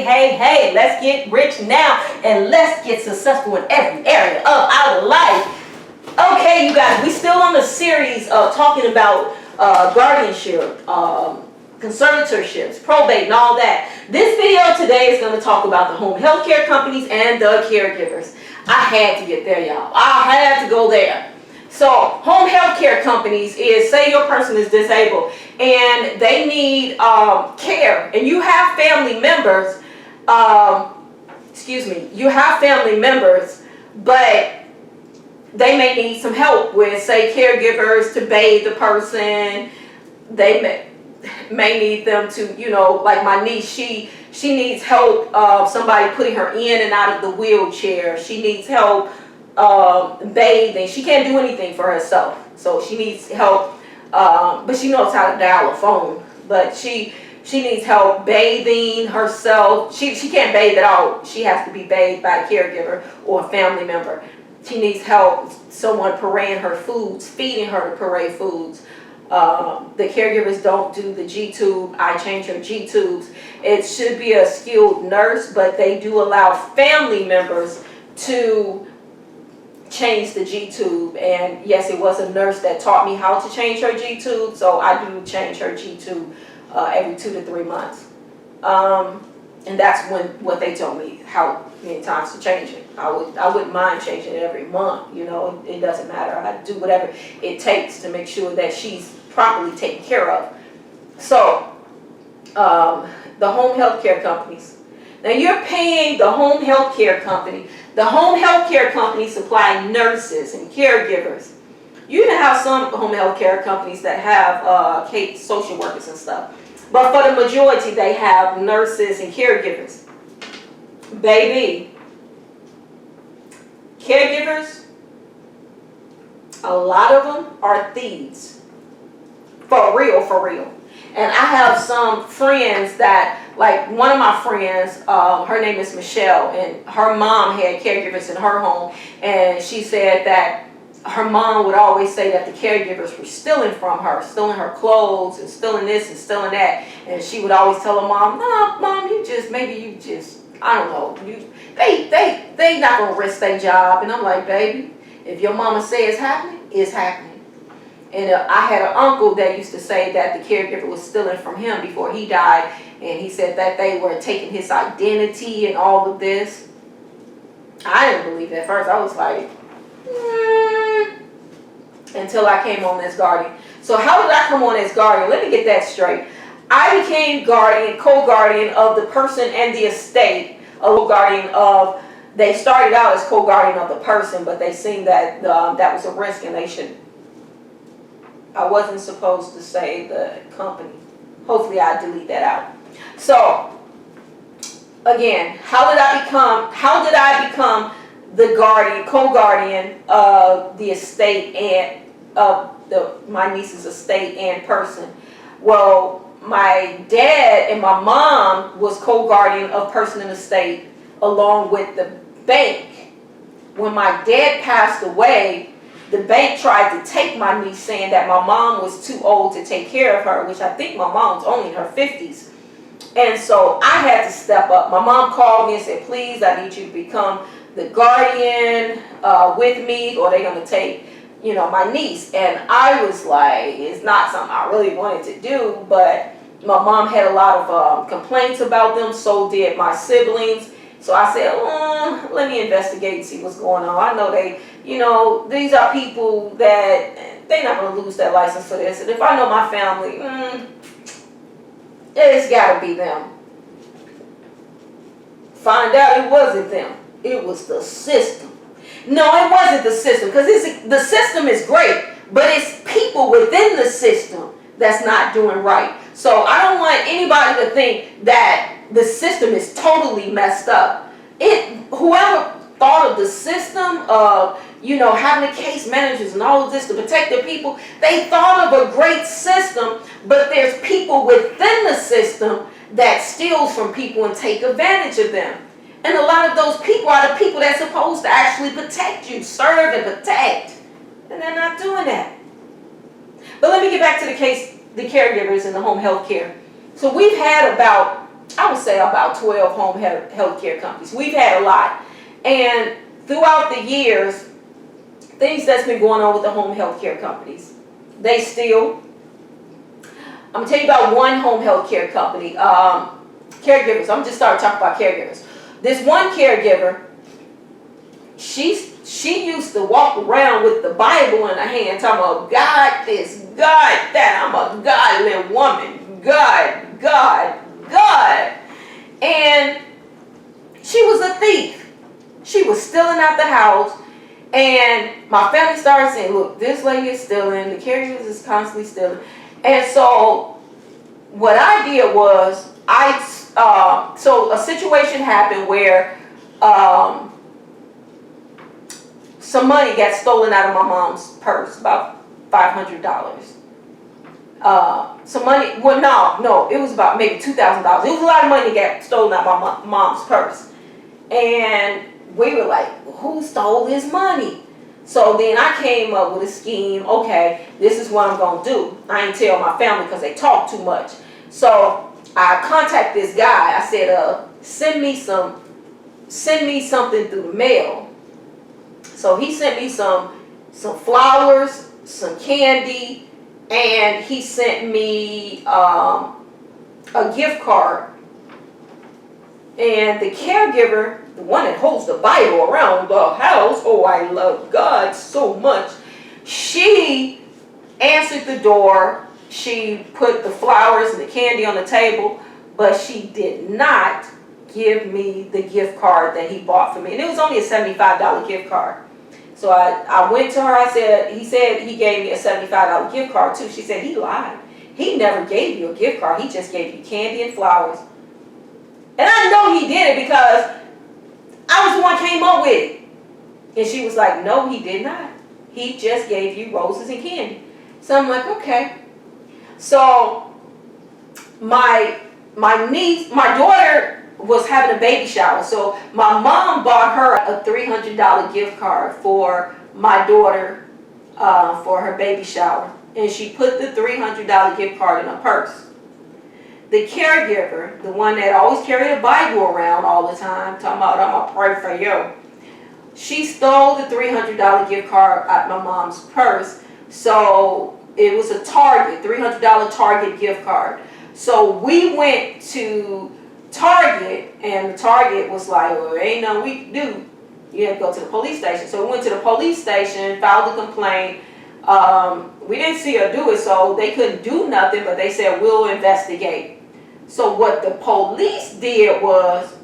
Hey, let's get rich now and let's get successful in every area of our life. Okay, you guys, we still on the series of talking about guardianship, conservatorships, probate, and all that. This video today is going to talk about the home health care companies and the caregivers. I had to get there, y'all. I had to go there. So, home health care companies is, say your person is disabled and they need care, and you have family members. You have family members, but they may need some help with, say, caregivers to bathe the person. They may need them to, like my niece, she needs help, somebody putting her in and out of the wheelchair. She needs help bathing. She can't do anything for herself, so she needs help, but she knows how to dial a phone, but she needs help bathing herself. She can't bathe at all. She has to be bathed by a caregiver or a family member. She needs help, someone pureeing her foods, feeding her the puree foods. The caregivers don't do the G-tube. I change her G-tubes. It should be a skilled nurse, but they do allow family members to change the G-tube. And yes, it was a nurse that taught me how to change her G-tube, so I do change her G-tube every 2 to 3 months. And that's what they told me, how many times to change it. I wouldn't mind changing it every month. It doesn't matter. I do whatever it takes to make sure that she's properly taken care of. So the home health care companies. Now you're paying the home health care company. The home health care company supply nurses and caregivers. You even have some home health care companies that have social workers and stuff. But for the majority, they have nurses and caregivers. Baby, caregivers, a lot of them are thieves. For real, for real. And I have some friends that, like one of my friends, her name is Michelle, and her mom had caregivers in her home, and she said that her mom would always say that the caregivers were stealing from her, stealing her clothes and stealing this and stealing that. And she would always tell her mom, "No, mom, I don't know, they not gonna risk their job." And I'm like, baby, if your mama say it's happening, it's happening. And I had an uncle that used to say that the caregiver was stealing from him before he died, and he said that they were taking his identity and all of this. I didn't believe it at first. I was like, until I came on as guardian. So how did I come on as guardian? Let me get that straight. I became guardian, co-guardian of the person and the estate. They started out as co-guardian of the person, but they seen that that was a risk, and I wasn't supposed to say the company. Hopefully I delete that out. So again, how did I become the guardian, co-guardian of the estate and of my niece's estate and person? Well, my dad and my mom was co-guardian of person and estate along with the bank. When my dad passed away, the bank tried to take my niece, saying that my mom was too old to take care of her, which I think my mom's only in her 50s. And so I had to step up. My mom called me and said, "Please, I need you to become the guardian with me, or they're going to take, my niece." And I was like, it's not something I really wanted to do, but my mom had a lot of complaints about them, so did my siblings. So I said, let me investigate and see what's going on. I know these are people that they're not going to lose their license for this. And if I know my family, it's got to be them. Find out it wasn't them. It was the system. No, it wasn't the system, because the system is great, but it's people within the system that's not doing right. So I don't want anybody to think that the system is totally messed up. Whoever thought of the system of, having the case managers and all of this to protect the people, they thought of a great system, but there's people within the system that steals from people and take advantage of them. And a lot of those people are the people that's supposed to actually protect you, serve and protect. And they're not doing that. But let me get back to the caregivers in the home health care. So we've had about I would say about 12 home health care companies. We've had a lot. And throughout the years, things that's been going on with the home health care companies. They still, I'm going to tell you about one home health care company, Caregivers. I'm just starting talking about Caregivers. This one caregiver, she used to walk around with the Bible in her hand, talking about God this, God that. I'm a godly woman. God, God, God. And she was a thief. She was stealing out the house. And my family started saying, look, this lady is stealing. The caregivers is constantly stealing. And so what I did was, so a situation happened where some money got stolen out of my mom's purse, about $500. Some money, well, no, it was about maybe $2,000. It was a lot of money that got stolen out of my mom's purse. And we were like, who stole this money? So then I came up with a scheme. Okay, this is what I'm going to do. I ain't tell my family because they talk too much. So I contacted this guy. I said, send me something through the mail. So he sent me some flowers, some candy, and he sent me a gift card. And the caregiver, the one that holds the Bible around the house, oh, I love God so much, she answered the door. She put the flowers and the candy on the table, but she did not give me the gift card that he bought for me. And it was only a $75 gift card. So I went to her. He said he gave me a $75 gift card too. She said he lied. He never gave you a gift card. He just gave you candy and flowers. And I know he did it because I was the one who came up with it. And she was like, no, he did not. He just gave you roses and candy. So I'm like, okay. So my daughter was having a baby shower. So my mom bought her a $300 gift card for my daughter for her baby shower. And she put the $300 gift card in her purse. The caregiver, the one that always carried a Bible around all the time, talking about, I'm going to pray for you. She stole the $300 gift card out of my mom's purse. So it was a Target, $300 Target gift card. So we went to Target, and the Target was like, well, there ain't nothing we can do. You have to go to the police station. So we went to the police station, filed a complaint. We didn't see her do it, so they couldn't do nothing, but they said, we'll investigate. So what the police did was,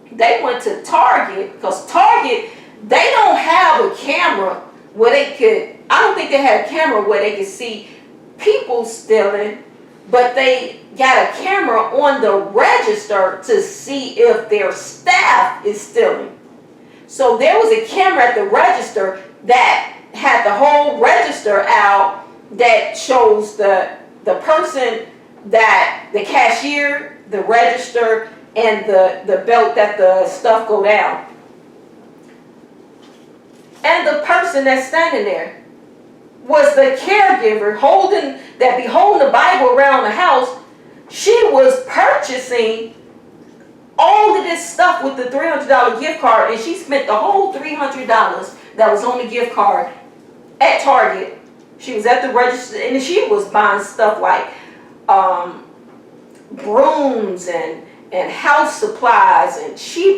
they went to Target, because Target, they don't have a camera where they could, I don't think they had a camera where they could see people stealing, but they got a camera on the register to see if their staff is stealing. So there was a camera at the register that had the whole register out that shows the person, that the cashier, the register, and the belt that the stuff go down. And the person that's standing there was the caregiver holding the Bible around the house. She was purchasing all of this stuff with the $300 gift card, and she spent the whole $300 that was on the gift card at Target. She was at the register, and she was buying stuff like brooms and house supplies, and she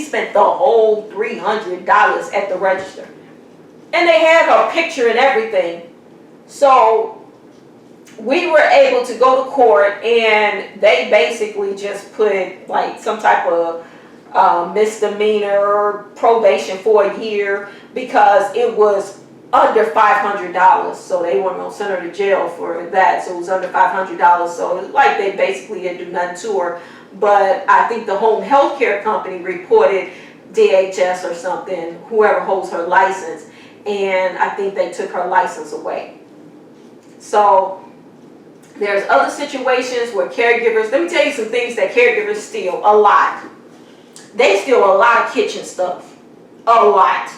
spent the whole $300 at the register. And they had her picture and everything. So we were able to go to court, and they basically just put like some type of misdemeanor probation for a year because it was under $500. So they weren't going to send her to jail for that. So it was under $500. So it was like they basically didn't do nothing to her. But I think the home health care company reported DHS or something, whoever holds her license, and I think they took her license away. So there's other situations where caregivers, let me tell you some things that caregivers steal a lot. They steal a lot of kitchen stuff, a lot.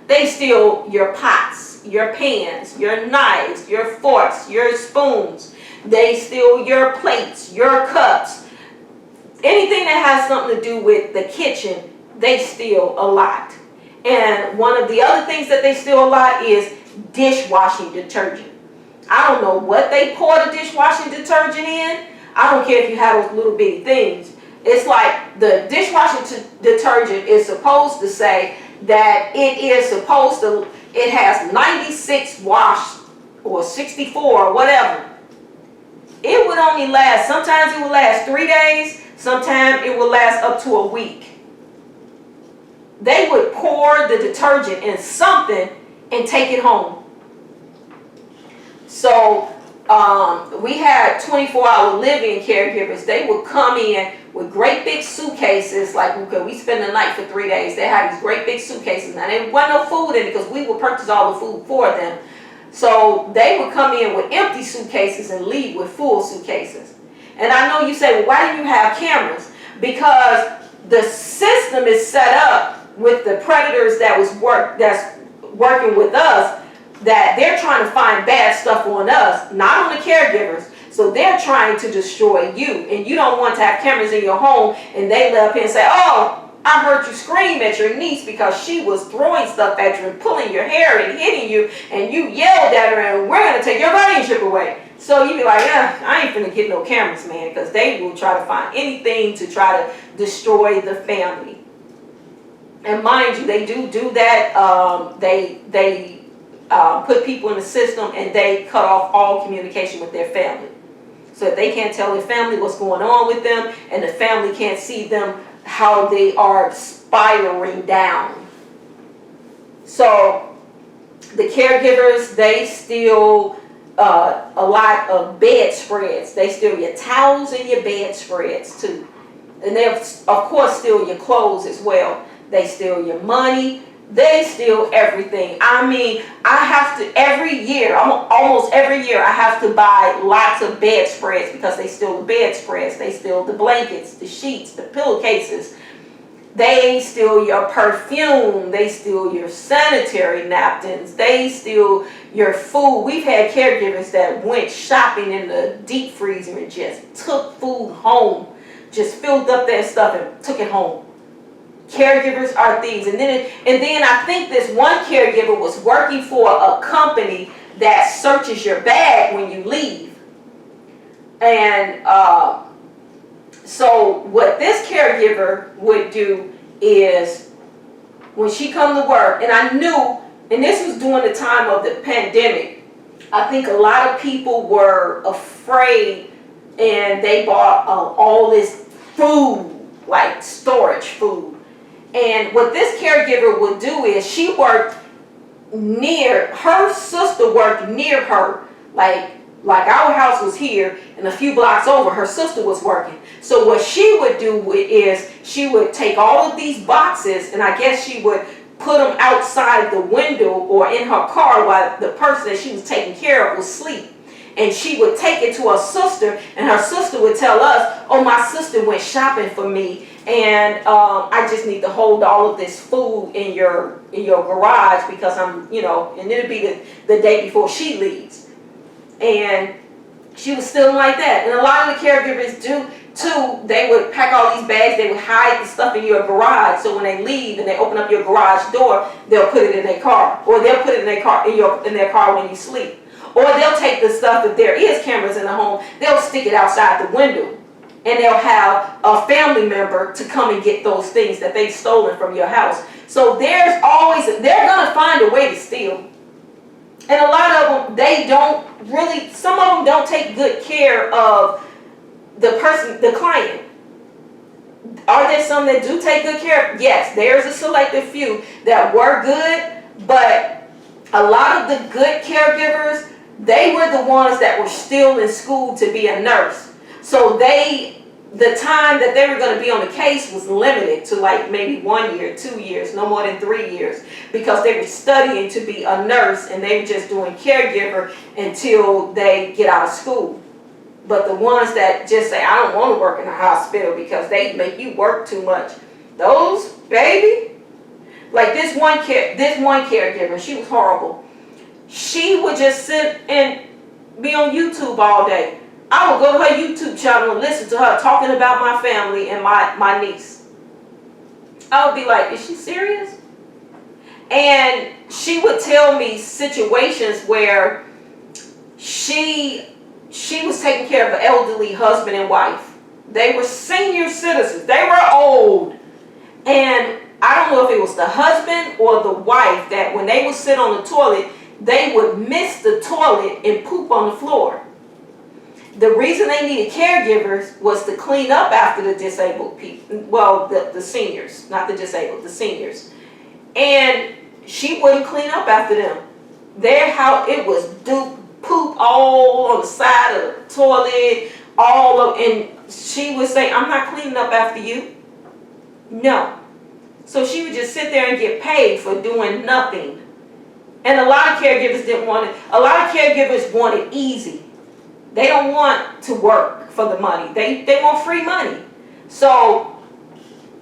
They steal your pots, your pans, your knives, your forks, your spoons. They steal your plates, your cups. anything that has something to do with the kitchen, they steal a lot. And one of the other things that they steal a lot is dishwashing detergent. I don't know what they pour the dishwashing detergent in. I don't care if you have those little bitty things. It's like the dishwashing detergent is supposed to say that it has 96 wash or 64 or whatever. It would only last, sometimes it will last 3 days, sometimes it will last up to a week. They would pour the detergent in something and take it home. So we had 24-hour living caregivers. They would come in with great big suitcases, like, okay, we spend the night for 3 days. They had these great big suitcases. Now, there wasn't no food in it because we would purchase all the food for them. So they would come in with empty suitcases and leave with full suitcases. And I know you say, well, why do you have cameras? Because the system is set up with the predators that's working with us, that they're trying to find bad stuff on us, not on the caregivers. So they're trying to destroy you. And you don't want to have cameras in your home and they lay up here and say, oh, I heard you scream at your niece because she was throwing stuff at you and pulling your hair and hitting you, and you yelled at her and we're going to take your guardianship away. So you be like, I ain't finna get no cameras, man, because they will try to find anything to try to destroy the family. And mind you, they do that. They put people in the system and they cut off all communication with their family. So if they can't tell their family what's going on with them, and the family can't see them, how they are spiraling down. So the caregivers, they steal a lot of bedspreads. They steal your towels and your bedspreads too. And they, of course, steal your clothes as well. They steal your money. They steal everything. I mean, I have to, every year, almost every year, I have to buy lots of bedspreads because they steal the bedspreads. They steal the blankets, the sheets, the pillowcases. They steal your perfume. They steal your sanitary napkins. They steal your food. We've had caregivers that went shopping in the deep freezer and just took food home, just filled up their stuff and took it home. Caregivers are thieves. And then I think this one caregiver was working for a company that searches your bag when you leave. And so what this caregiver would do is, when she come to work, and I knew, and this was during the time of the pandemic, I think a lot of people were afraid and they bought all this food, like storage food. And what this caregiver would do is, she worked near, her sister worked near her, like our house was here and a few blocks over, her sister was working. So what she would do is, she would take all of these boxes, and I guess she would put them outside the window or in her car while the person that she was taking care of was asleep. And she would take it to her sister, and her sister would tell us, oh, my sister went shopping for me, and I just need to hold all of this food in your garage because I'm, and it'll be the day before she leaves. And she was stealing like that. And a lot of the caregivers do too. They would pack all these bags, they would hide the stuff in your garage, so when they leave and they open up your garage door, they'll put it in their car, or they'll put it in their car when you sleep. Or they'll take the stuff, if there is cameras in the home, they'll stick it outside the window. And they'll have a family member to come and get those things that they've stolen from your house. So they're going to find a way to steal. And a lot of them, they don't really, some of them don't take good care of the person, the client. Are there some that do take good care? Yes, there's a selective few that were good, but a lot of the good caregivers, they were the ones that were still in school to be a nurse. So the time that they were going to be on the case was limited to like maybe 1 year, 2 years, no more than 3 years, because they were studying to be a nurse and they were just doing caregiver until they get out of school. But the ones that just say, I don't want to work in a hospital because they make you work too much, those, baby, like this one caregiver, she was horrible. She would just sit and be on YouTube all day. I would go to her YouTube channel and listen to her talking about my family and my niece. I would be like, is she serious? And she would tell me situations where she was taking care of an elderly husband and wife. They were senior citizens. They were old. And I don't know if it was the husband or the wife that when they would sit on the toilet, they would miss the toilet and poop on the floor. The reason they needed caregivers was to clean up after the disabled people. Well, the seniors, not the disabled, the seniors. And she wouldn't clean up after them. Their house, it was poop all on the side of the toilet, and she would say, I'm not cleaning up after you. No. So she would just sit there and get paid for doing nothing. And a lot of caregivers didn't want it. A lot of caregivers want it easy. They don't want to work for the money. They want free money. So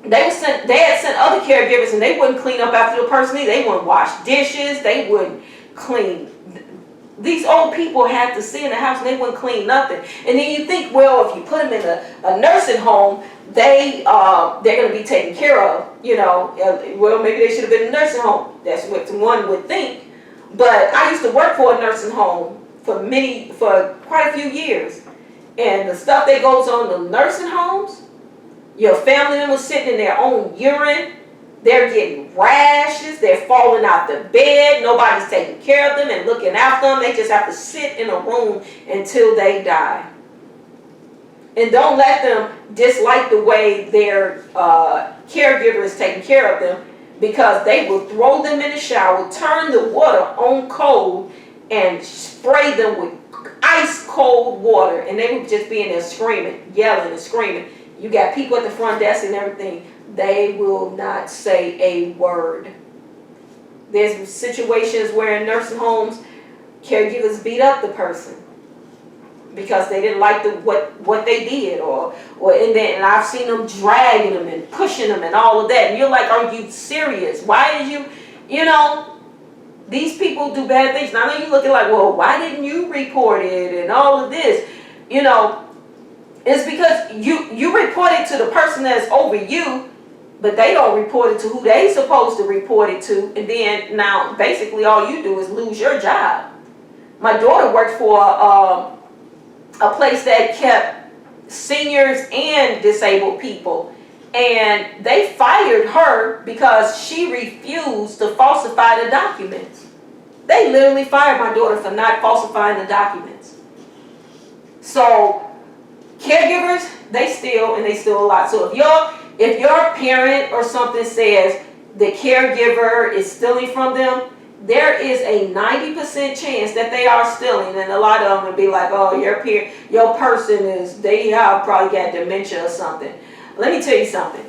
they had sent other caregivers and they wouldn't clean up after the person either. They wouldn't wash dishes. They wouldn't clean. These old people had to sit in the house and they wouldn't clean nothing. And then you think, well, if you put them in a nursing home, they're going to be taken care of. You know, well, maybe they should have been in a nursing home. That's what one would think. But I used to work for a nursing home for quite a few years. And the stuff that goes on in the nursing homes, your family members sitting in their own urine, they're getting rashes, they're falling out the bed, nobody's taking care of them and looking after them. They just have to sit in a room until they die. And don't let them dislike the way their caregiver is taking care of them, because they will throw them in the shower, turn the water on cold, and spray them with ice cold water, and they would just be in there screaming, yelling and screaming. You got people at the front desk and everything. They will not say a word. There's situations where in nursing homes, caregivers beat up the person because they didn't like what they did, and I've seen them dragging them and pushing them and all of that. And you're like, are you serious? Why did you know? These people do bad things. Now you're looking like, well, why didn't you report it and all of this? You know, it's because you report it to the person that's over you, but they don't report it to who they supposed to report it to. And then now basically all you do is lose your job. My daughter worked for a place that kept seniors and disabled people. And they fired her because she refused to falsify the documents. They literally fired my daughter for not falsifying the documents. So caregivers, they steal, and they steal a lot. So if your parent or something says the caregiver is stealing from them, there is a 90% chance that they are stealing. And a lot of them will be like, oh, your person they have probably got dementia or something. Let me tell you something.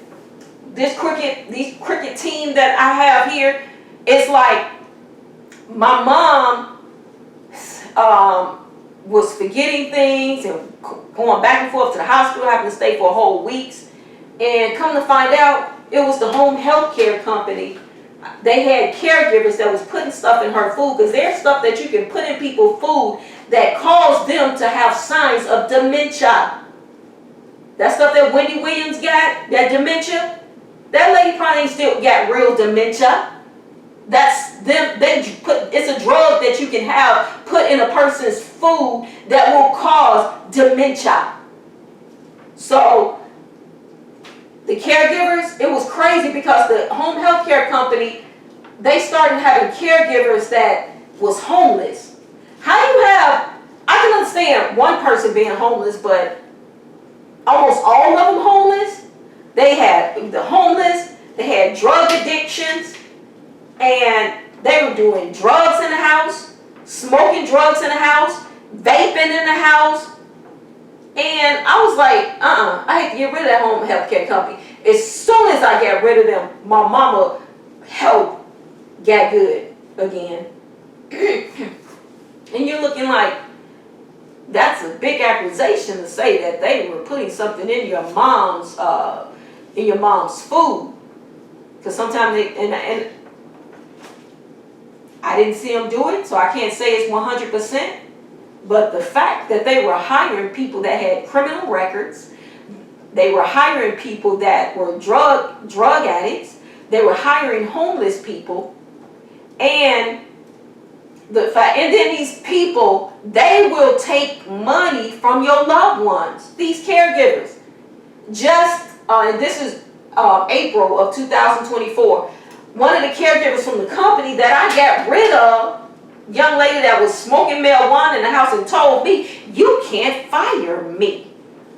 These cricket team that I have here, it's like my mom was forgetting things and going back and forth to the hospital, having to stay for whole weeks. And come to find out, it was the home health care company. They had caregivers that was putting stuff in her food, because there's stuff that you can put in people's food that cause them to have signs of dementia. That stuff that Wendy Williams got, that dementia, that lady probably still got real dementia. That's them. It's a drug that you can have put in a person's food that will cause dementia. So the caregivers, it was crazy because the home health care company, they started having caregivers that was homeless. How do you have, I can understand one person being homeless, but almost all of them homeless. They had the homeless, they had drug addictions, and they were doing drugs in the house, smoking drugs in the house, vaping in the house. And I was like, I hate to get rid of that home health care company. As soon as I got rid of them, my mama health got good again. And you're looking like, that's a big accusation to say that they were putting something in your mom's food. Because sometimes and I didn't see them do it, so I can't say it's 100%. But the fact that they were hiring people that had criminal records, they were hiring people that were drug addicts, they were hiring homeless people, and then these people, they will take money from your loved ones, these caregivers. And this is April of 2024. One of the caregivers from the company that I got rid of, young lady that was smoking marijuana in the house, and told me, "You can't fire me."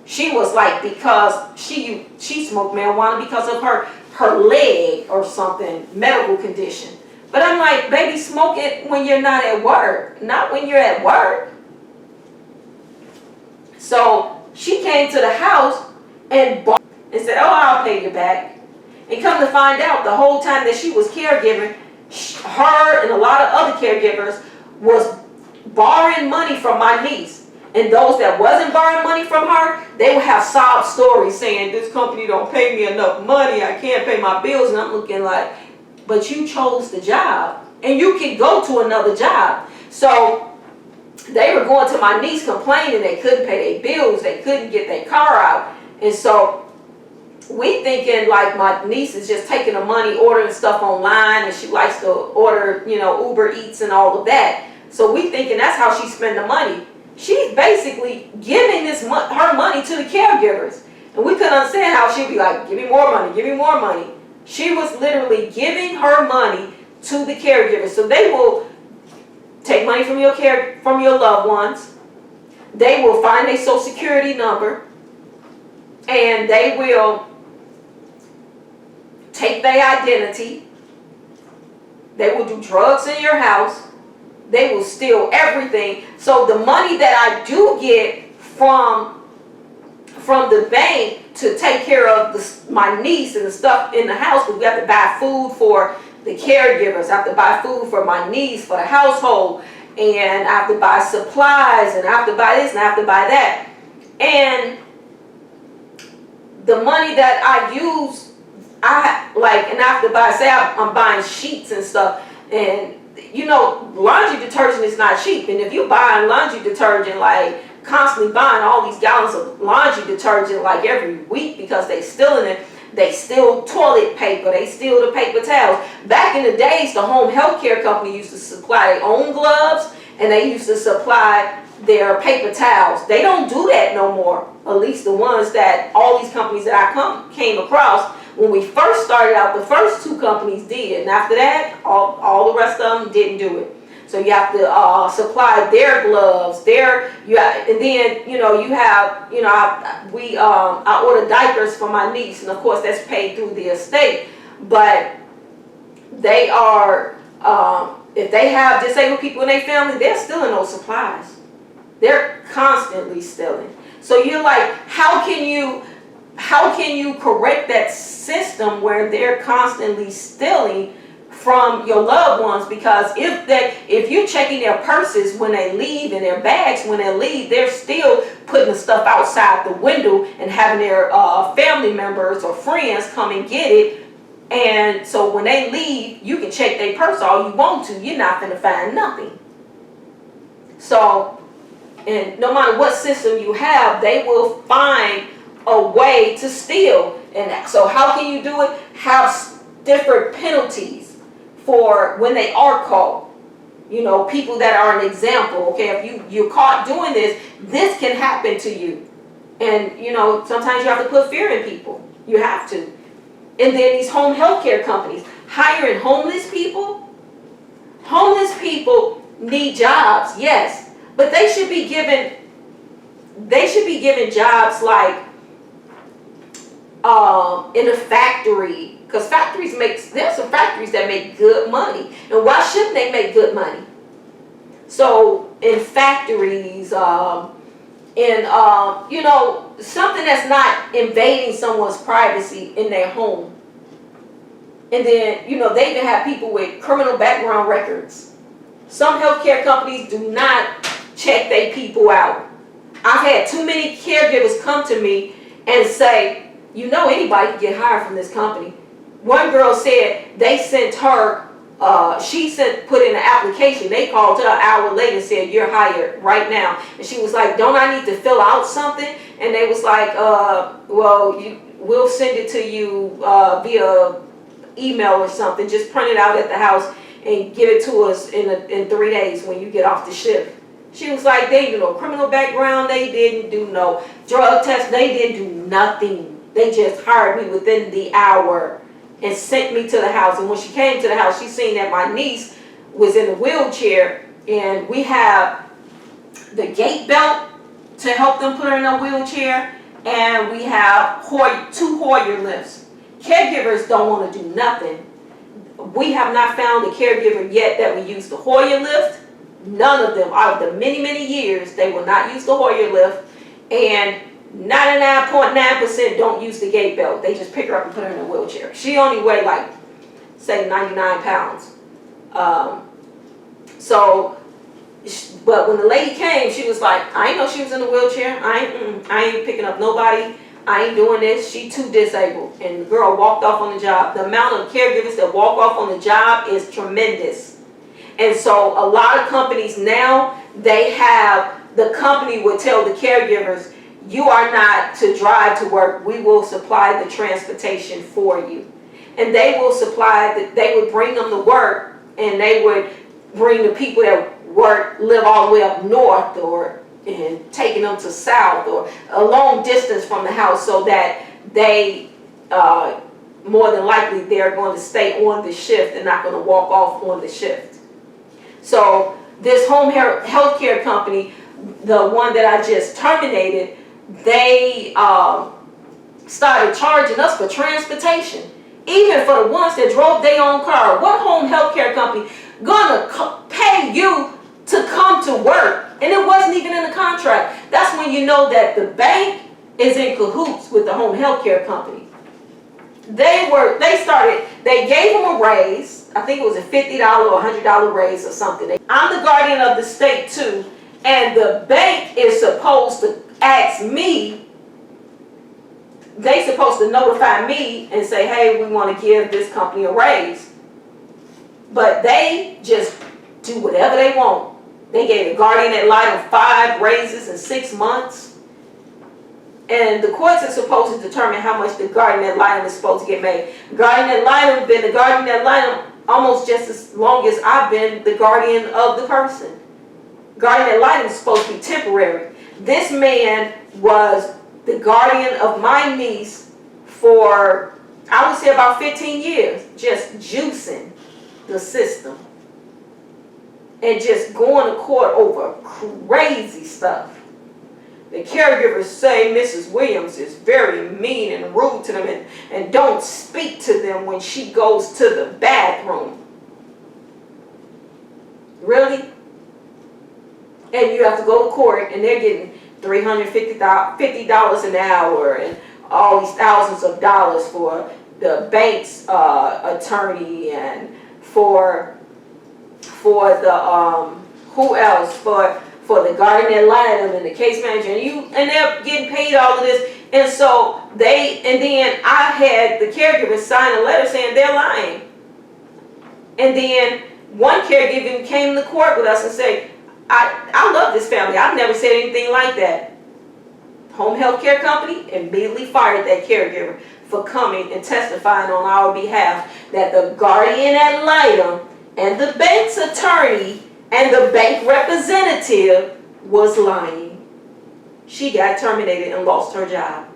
She was like, because she smoked marijuana because of her leg or something, medical condition. But I'm like, baby, smoke it when you're not at work, not when you're at work. So she came to the house and said, "Oh, I'll pay you back." And come to find out, the whole time that she was caregiving, her and a lot of other caregivers was borrowing money from my niece. And those that wasn't borrowing money from her, they would have sob stories saying, "This company don't pay me enough money, I can't pay my bills." And I'm looking like, but you chose the job, and you can go to another job. So they were going to my niece complaining they couldn't pay their bills, they couldn't get their car out. And so we thinking like my niece is just taking the money, ordering stuff online, and she likes to order, Uber Eats and all of that. So we thinking that's how she spend the money. She's basically giving her money to the caregivers. And we couldn't understand how she'd be like, "Give me more money, give me more money." She was literally giving her money to the caregivers. So they will take money from your loved ones. They will find a social security number, and they will take their identity. They will do drugs in your house. They will steal everything. So the money that I do get from the bank to take care of my niece and the stuff in the house, because we have to buy food for the caregivers, I have to buy food for my niece, for the household, and I have to buy supplies, and I have to buy this, and I have to buy that. And the money that I use, and I have to buy, say I'm buying sheets and stuff, and laundry detergent is not cheap. And if you're buying laundry detergent, like constantly buying all these gallons of laundry detergent like every week, because they stealing it, they steal toilet paper, they steal the paper towels. Back in the days, the home health care company used to supply their own gloves, and they used to supply their paper towels. They don't do that no more, at least the ones that all these companies that I came across. When we first started out, the first two companies did, and after that, all the rest of them didn't do it. So you have to supply their gloves, I order diapers for my niece, and of course that's paid through the estate. But they are, if they have disabled people in their family, they're stealing those supplies. They're constantly stealing. So you're like, how can you correct that system where they're constantly stealing from your loved ones? Because if you're checking their purses when they leave and their bags when they leave, they're still putting the stuff outside the window and having their family members or friends come and get it. And so when they leave, you can check their purse all you want to. You're not going to find nothing. So, and no matter what system you have, they will find a way to steal. And so how can you do it? Have different penalties for when they are caught. People that are an example. Okay, if you're caught doing this can happen to you. And sometimes you have to put fear in people. You have to. And then these home health care companies hiring homeless people. Homeless people need jobs, yes, but they should be given jobs like in a factory, because there's some factories that make good money, and why shouldn't they make good money? So in factories, something that's not invading someone's privacy in their home. And then, they even have people with criminal background records. Some healthcare companies do not check their people out. I've had too many caregivers come to me and say, anybody can get hired from this company. One girl said they sent her she put in an application. They called her an hour later and said, you're hired right now. And she was like, don't I need to fill out something? And they was like, well, we'll send it to you via email or something. Just print it out at the house and give it to us in 3 days when you get off the shift. She was like, they didn't do no criminal background, they didn't do no drug test, they didn't do nothing. They just hired me within the hour and sent me to the house. And when she came to the house, she seen that my niece was in a wheelchair, and we have the gate belt to help them put her in a wheelchair, and we have 2 Hoyer lifts. Caregivers don't want to do nothing. We have not found a caregiver yet that will use the Hoyer lift. None of them, out of the many, many years, they will not use the Hoyer lift, and 99.9% don't use the gate belt. They just pick her up and put her in a wheelchair. She only weighed like, say, 99 pounds. But when the lady came, she was like, I ain't know she was in a wheelchair. I ain't picking up nobody. I ain't doing this. She too disabled. And the girl walked off on the job. The amount of caregivers that walk off on the job is tremendous. And so a lot of companies now, the company would tell the caregivers, you are not to drive to work. We will supply the transportation for you. And they would bring them to work, and they would bring the people that live all the way up north, and taking them to south or a long distance from the house, so that they, more than likely, they're going to stay on the shift and not going to walk off on the shift. So this home health care company, the one that I just terminated, they started charging us for transportation, even for the ones that drove their own car. What home health care company gonna pay you to come to work? And it wasn't even in the contract. That's when you know that the bank is in cahoots with the home health care company. They gave them a raise. I think it was a $50 or $100 raise or something. I'm the guardian of the state too, and the bank is supposed to ask me, they supposed to notify me and say, hey, we want to give this company a raise. But they just do whatever they want. They gave the guardian ad litem 5 raises in 6 months. And the courts are supposed to determine how much the guardian ad litem is supposed to get made. Guardian ad litem been the guardian ad litem almost just as long as I've been the guardian of the person. Guardian ad litem is supposed to be temporary. This man was the guardian of my niece for, I would say, about 15 years, just juicing the system and just going to court over crazy stuff. The caregivers say Mrs. Williams is very mean and rude to them, and don't speak to them when she goes to the bathroom. Really? And you have to go to court, and they're getting $350 an hour and all these thousands of dollars for the bank's attorney, and for the who else, for the guardian ad litem and the case manager, and they're getting paid all of this. And so then I had the caregiver sign a letter saying they're lying. And then one caregiver came to court with us and said, I love this family. I've never said anything like that. Home health care company immediately fired that caregiver for coming and testifying on our behalf that the guardian ad litem and the bank's attorney and the bank representative was lying. She got terminated and lost her job.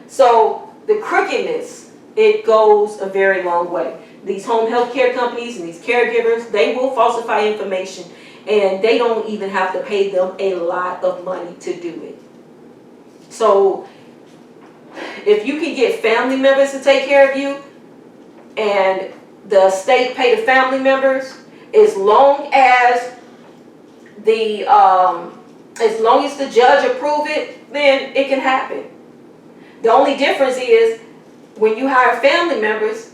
So the crookedness, it goes a very long way. These home health care companies and these caregivers, they will falsify information, and they don't even have to pay them a lot of money to do it. So if you can get family members to take care of you, and the state pay the family members, as long as the judge approve it, then it can happen. The only difference is when you hire family members,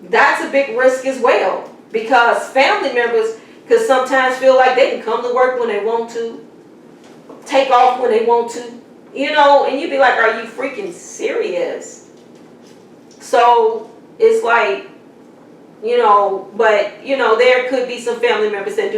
that's a big risk as well, because family members could sometimes feel like they can come to work when they want to, take off when they want to, and you'd be like, are you freaking serious? So it's like, But there could be some family members that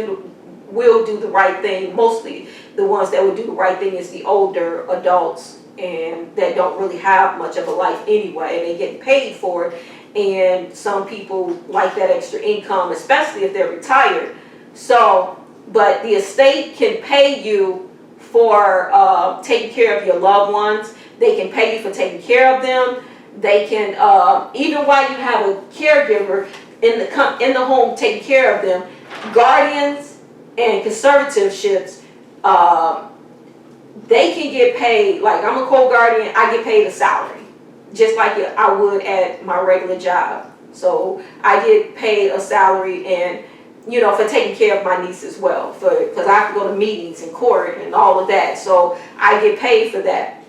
will do the right thing. Mostly the ones that would do the right thing is the older adults, and that don't really have much of a life anyway, and they get paid for it. And some people like that extra income, especially if they're retired. So, but the estate can pay you for taking care of your loved ones. They can pay you for taking care of them. They can, even while you have a caregiver in the home taking care of them, guardians and conservatorships, they can get paid. Like, I'm a co-guardian, I get paid a salary, just like I would at my regular job. So I get paid a salary, and for taking care of my niece as well, because I have to go to meetings in court and all of that. So I get paid for that.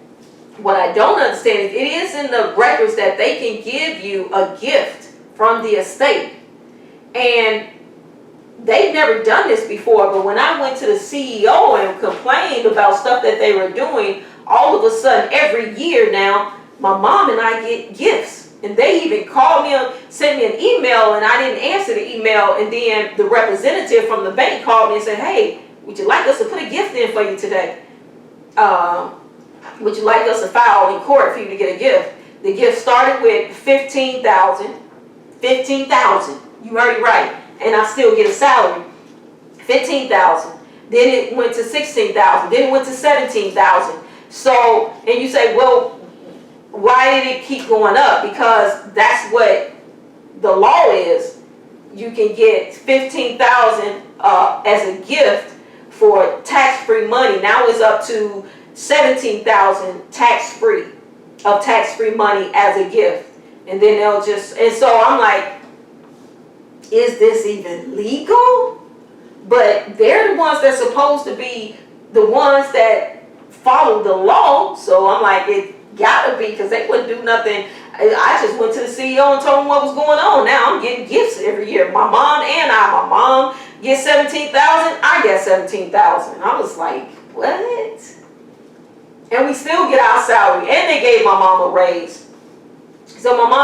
What I don't understand is, it is in the records that they can give you a gift from the estate, and they've never done this before. But when I went to the CEO and complained about stuff that they were doing, all of a sudden every year now, my mom and I get gifts. And they even called me up, sent me an email, and I didn't answer the email. And then the representative from the bank called me and said, "Hey, would you like us to put a gift in for you today? Would you like us to file in court for you to get a gift?" The gift started with $15,000. $15,000. You heard it right. And I still get a salary. $15,000. Then it went to $16,000. Then it went to $17,000. So, and you say, well, why did it keep going up? Because that's what the law is. You can get $15,000 as a gift for tax-free money. Now it's up to $17,000 tax-free of tax-free money as a gift. And then they'll just, and so I'm like, is this even legal? But they're the ones that's supposed to be the ones that follow the law. So I'm like, it gotta be, because they wouldn't do nothing. I just went to the CEO and told him what was going on. Now I'm getting gifts every year. My mom gets $17,000. I get $17,000. I was like, what? And we still get our salary. And they gave my mom a raise. So my mom